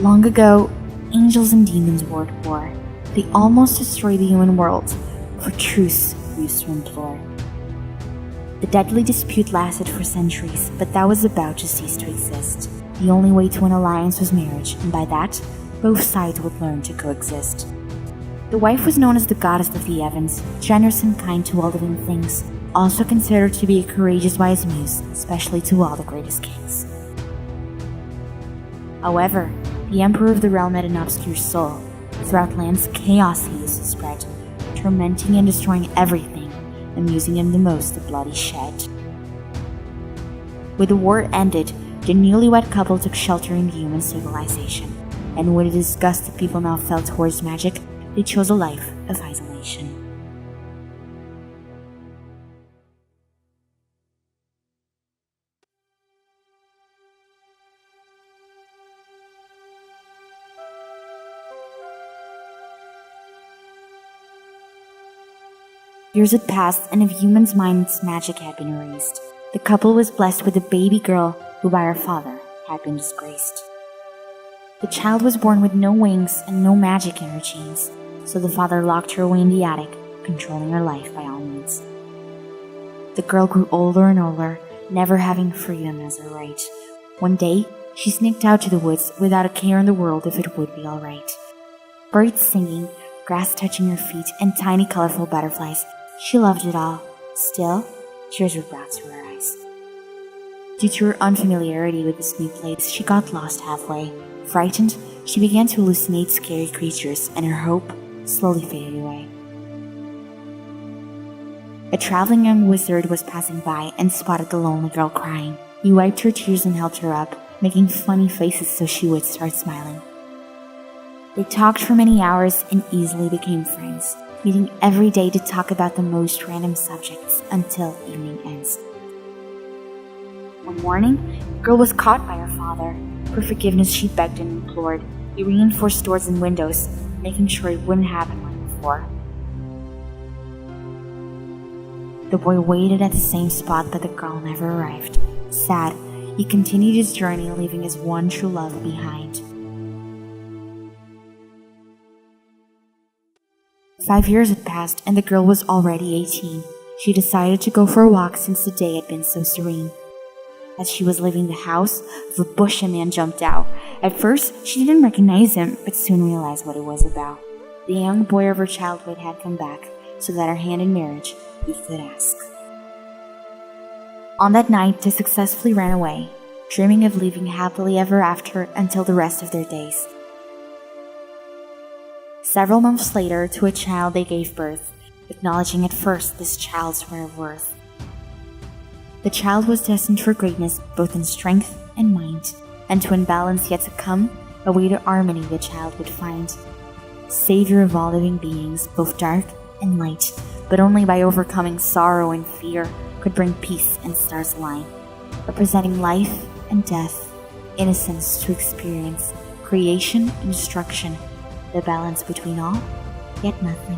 Long ago, angels and demons were at war. They almost destroyed the human world, for truce used to implore. The deadly dispute lasted for centuries, but that was about to cease to exist. The only way to an alliance was marriage, and by that, both sides would learn to coexist. The wife was known as the goddess of the heavens, generous and kind to all living things, also considered to be a courageous wise muse, especially to all the greatest kings. However, the emperor of the realm had an obscure soul. Throughout lands, chaos he used to spread, tormenting and destroying everything, amusing him the most the blood he shed. With the war ended, the newlywed couple took shelter in the human civilization, and with the disgust that people now felt towards magic, they chose a life of isolation. Years had passed, and of humans' minds magic had been erased. The couple was blessed with a baby girl who by her father had been disgraced. The child was born with no wings and no magic in her genes, so the father locked her away in the attic, controlling her life by all means. The girl grew older and older, never having freedom as her right. One day, she sneaked out to the woods without a care in the world if it would be alright. Birds singing, grass touching her feet, and tiny colorful butterflies. She loved it all. Still, tears were brought to her eyes. Due to her unfamiliarity with this new place, she got lost halfway. Frightened, she began to hallucinate scary creatures, and her hope slowly faded away. A traveling young wizard was passing by and spotted the lonely girl crying. He wiped her tears and helped her up, making funny faces so she would start smiling. They talked for many hours and easily became friends, meeting every day to talk about the most random subjects until evening ends. One morning, the girl was caught by her father. For forgiveness, she begged and implored. He reinforced doors and windows, making sure it wouldn't happen like before. The boy waited at the same spot, but the girl never arrived. Sad, he continued his journey, leaving his one true love behind. 5 years had passed, and the girl was already 18. She decided to go for a walk since the day had been so serene. As she was leaving the house, of a bush a man jumped out. At first, she didn't recognize him, but soon realized what it was about. The young boy of her childhood had come back, so that her hand in marriage he could ask. On that night, they successfully ran away, dreaming of living happily ever after until the rest of their days. Several months later, to a child they gave birth, acknowledging at first this child's rare worth. The child was destined for greatness both in strength and mind, and to unbalance yet to come, a way to harmony the child would find. Savior of all living beings, both dark and light, but only by overcoming sorrow and fear could bring peace and stars align, representing life and death, innocence to experience, creation and destruction, the balance between all, yet nothing.